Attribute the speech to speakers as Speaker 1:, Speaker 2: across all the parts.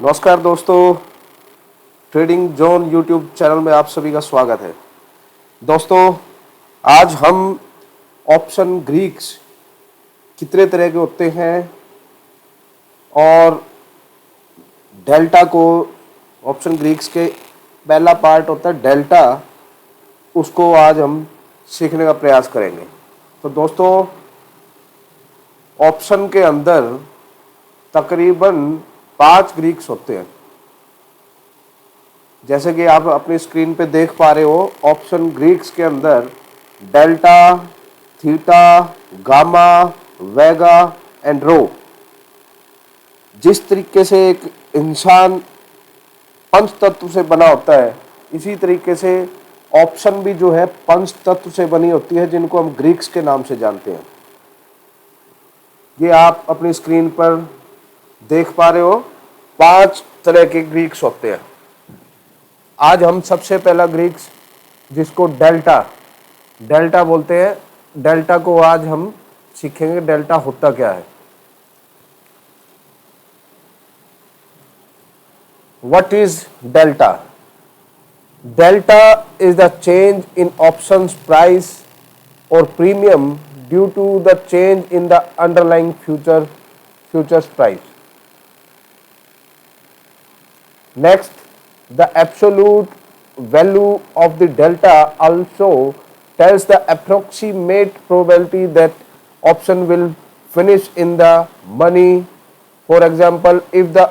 Speaker 1: नमस्कार दोस्तों, trading zone YouTube channel में आप सभी का स्वागत है। दोस्तों, आज हम ऑप्शन ग्रीक्स कितने तरह के होते हैं और डेल्टा को, ऑप्शन ग्रीक्स के पहला पार्ट होता है डेल्टा, उसको आज हम सीखने का प्रयास करेंगे। तो दोस्तों, ऑप्शन के अंदर तकरीबन 5 ग्रीक्स होते हैं। जैसे कि आप अपनी स्क्रीन पे देख पा रहे हो, ऑप्शन ग्रीक्स के अंदर delta, theta, gamma, vega and rho. जिस तरीके से एक इंसान पंच तत्व से बना होता है, इसी तरीके से ऑप्शन भी जो है पंच तत्व से बनी होती है, जिनको हम ग्रीक्स के नाम से जानते हैं। ये आप अपनी स्क्रीन पर देख पा रहे हो, 5 तरह के ग्रीक्स होते हैं। आज हम सबसे पहला ग्रीक्स, जिसको डेल्टा बोलते हैं, डेल्टा को आज हम सीखेंगे। डेल्टा होता क्या है? What is delta? Delta is the change in options price और premium due to the change in the underlying futures price. Next, the absolute value of the delta also tells the approximate probability that option will finish in the money. For example, if the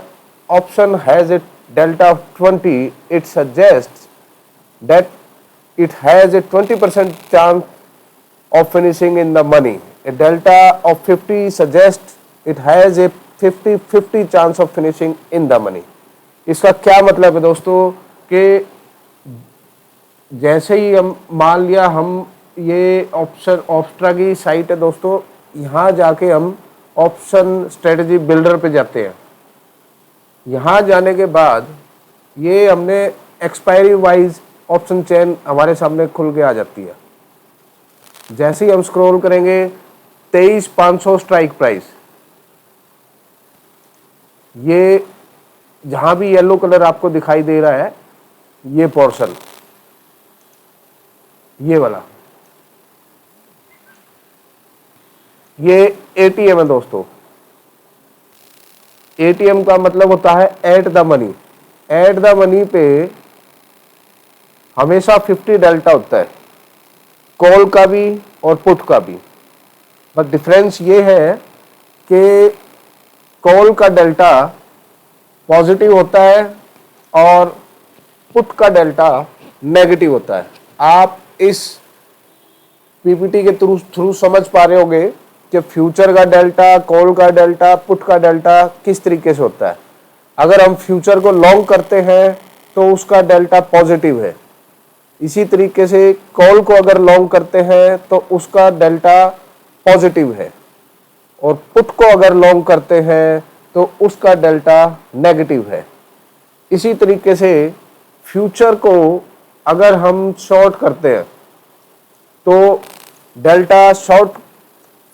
Speaker 1: option has a delta of 20, it suggests that it has a 20% chance of finishing in the money. A delta of 50 suggests it has a 50-50 chance of finishing in the money. इसका क्या मतलब है दोस्तों कि जैसे ही हम मान लिया, हम ये ऑप्शन ऑप्स्ट्रा की साइट है दोस्तों, यहाँ जाके हम ऑप्शन स्ट्रेटजी बिल्डर पे जाते हैं। यहाँ जाने के बाद ये हमने एक्सपायरी वाइज ऑप्शन चेन हमारे सामने खुल के आ जाती है। जैसे ही हम स्क्रॉल करेंगे, 23,500 स्ट्राइक प्राइस, ये जहां भी येलो कलर आपको दिखाई दे रहा है, ये पोर्शन, ये वाला, ये एटीएम है दोस्तों। एटीएम का मतलब होता है at the money. At the money पे हमेशा 50 डेल्टा होता है, कॉल का भी और पुट का भी। बट डिफरेंस ये है कि कॉल का डेल्टा पॉजिटिव होता है और पुट का डेल्टा नेगेटिव होता है। आप इस पीपीटी के थ्रू समझ पा रहे होंगे कि फ्यूचर का डेल्टा, कॉल का डेल्टा, पुट का डेल्टा किस तरीके से होता है। अगर हम फ्यूचर को लॉन्ग करते हैं तो उसका डेल्टा पॉजिटिव है। इसी तरीके से कॉल को अगर लॉन्ग करते हैं तो उसका डेल्टा पॉजिटिव है, और पुट को अगर लॉन्ग करते हैं तो उसका डेल्टा नेगेटिव है। इसी तरीके से फ्यूचर को अगर हम शॉर्ट करते हैं तो डेल्टा शॉर्ट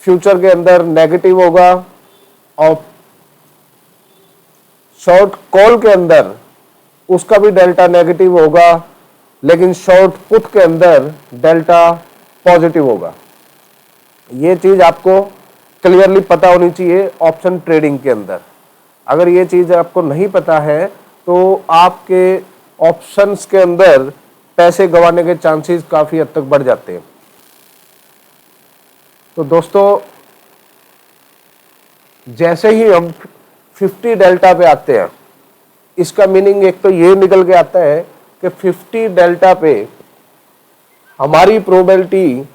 Speaker 1: फ्यूचर के अंदर नेगेटिव होगा, और शॉर्ट कॉल के अंदर उसका भी डेल्टा नेगेटिव होगा, लेकिन शॉर्ट पुट के अंदर डेल्टा पॉजिटिव होगा। ये चीज आपको क्लियरली पता होनी चाहिए ऑप्शन ट्रेडिंग के अंदर। अगर ये चीज आपको नहीं पता है तो आपके ऑप्शंस के अंदर पैसे गंवाने के चांसेस काफी हद तक बढ़ जाते हैं। तो दोस्तों, जैसे ही हम 50 डेल्टा पे आते हैं, इसका मीनिंग एक तो ये निकल के आता है कि 50 डेल्टा पे हमारी प्रोबेबिलिटी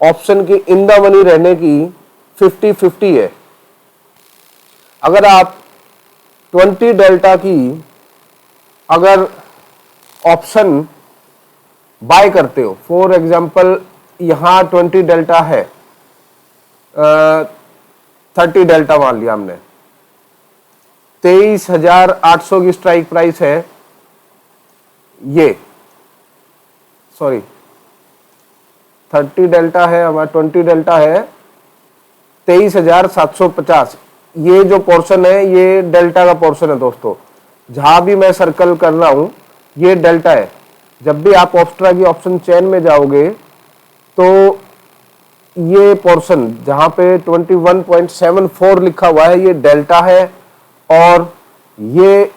Speaker 1: ऑप्शन की इन द मनी रहने की 50-50 है। अगर आप 20 डेल्टा की अगर ऑप्शन बाय करते हो, फॉर एग्जांपल यहाँ 20 डेल्टा है, 30 डेल्टा मान लिया हमने, 23,800 की स्ट्राइक प्राइस है, ये सॉरी 30 डेल्टा है हमारा, 20 डेल्टा है 23,750। ये जो पोर्शन है ये डेल्टा का पोर्शन है दोस्तों। जहां भी मैं सर्कल कर रहा हूं ये डेल्टा है। जब भी आप ऑप्स्ट्रा की ऑप्शन चेन में जाओगे तो ये पोर्शन जहां पे 21.74 लिखा हुआ है ये डेल्टा है, और ये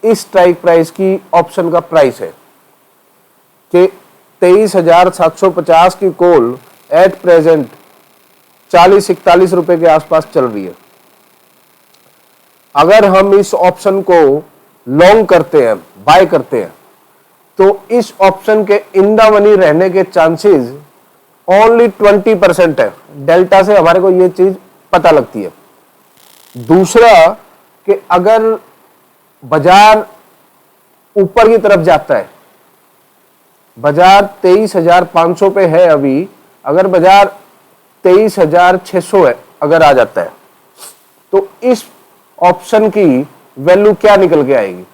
Speaker 1: इस स्ट्राइक प्राइस की ऑप्शन का प्राइस है कि 23,750 की कॉल एट प्रेजेंट 40-41 रुपए के आसपास चल रही है। अगर हम इस ऑप्शन को लॉन्ग करते हैं, बाय करते हैं, तो इस ऑप्शन के इन द मनी रहने के चांसेस ओनली 20% है। डेल्टा से हमारे को ये चीज पता लगती है। दूसरा कि अगर बाजार ऊपर की तरफ जाता है, बाजार 23,500 पे है अभी, अगर बाजार 23,600 है अगर आ जाता है तो इस ऑप्शन की वैल्यू क्या निकल के आएगी?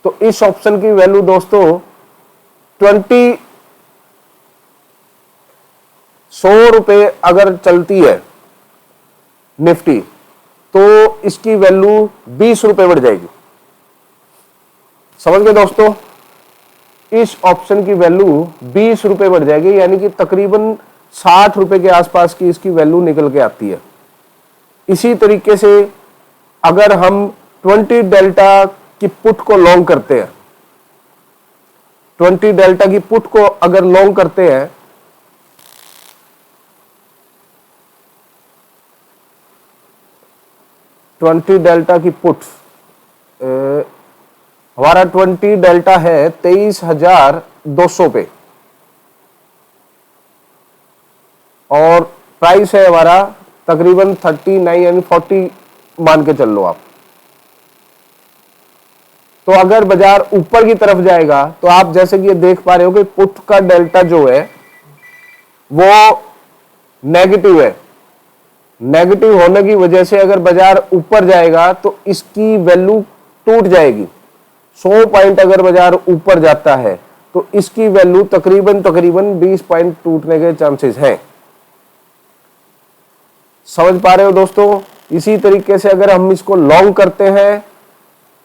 Speaker 1: तो इस ऑप्शन की वैल्यू दोस्तों 100 रुपए अगर चलती है निफ्टी तो इसकी वैल्यू 20 रुपए बढ़ जाएगी। समझ गए दोस्तों? इस ऑप्शन की वैल्यू 20 रुपए बढ़ जाएगी, यानी कि तकरीबन 60 रुपए के आसपास की इसकी वैल्यू निकल के आती है। इसी तरीके से अगर हम 20 डेल्टा की पुट को लॉन्ग करते हैं, 20 डेल्टा की पुट को अगर लॉन्ग करते हैं, ट्वेंटी डेल्टा की पुट, हमारा 20 डेल्टा है 23,200 पे और प्राइस है हमारा तकरीबन 39 यानी 40 मान के चल लो आप। तो अगर बाजार ऊपर की तरफ जाएगा तो आप जैसे कि ये देख पा रहे हो कि पुट का डेल्टा जो है वो नेगेटिव है। नेगेटिव होने की वजह से अगर बाजार ऊपर जाएगा तो इसकी वैल्यू टूट जाएगी। 100 पॉइंट अगर बाजार ऊपर जाता है तो इसकी वैल्यू तकरीबन 20 पॉइंट टूटने के चांसेस हैं। समझ पा रहे हो दोस्तों? इसी तरीके से अगर हम इसको लॉन्ग करते हैं,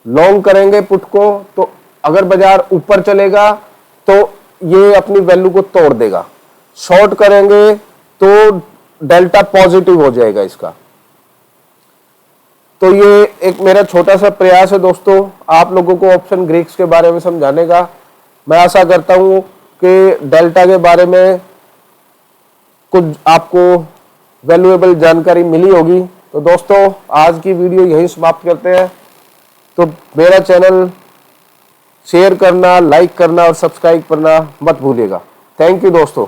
Speaker 1: लॉन्ग करेंगे पुट को, तो अगर बाजार ऊपर चलेगा तो ये अपनी वैल्यू को तोड़ देगा। शॉर्ट करेंगे तो डेल्टा पॉजिटिव हो जाएगा इसका। तो ये एक मेरा छोटा सा प्रयास है दोस्तों आप लोगों को ऑप्शन ग्रीक्स के बारे में समझाने का। मैं आशा करता हूं कि डेल्टा के बारे में कुछ आपको वैल्यूएबल जानकारी मिली होगी। तो दोस्तों आज की वीडियो यहीं समाप्त करते हैं। तो मेरा चैनल शेयर करना, लाइक करना और सब्सक्राइब करना मत भूलिएगा। थैंक यू दोस्तों।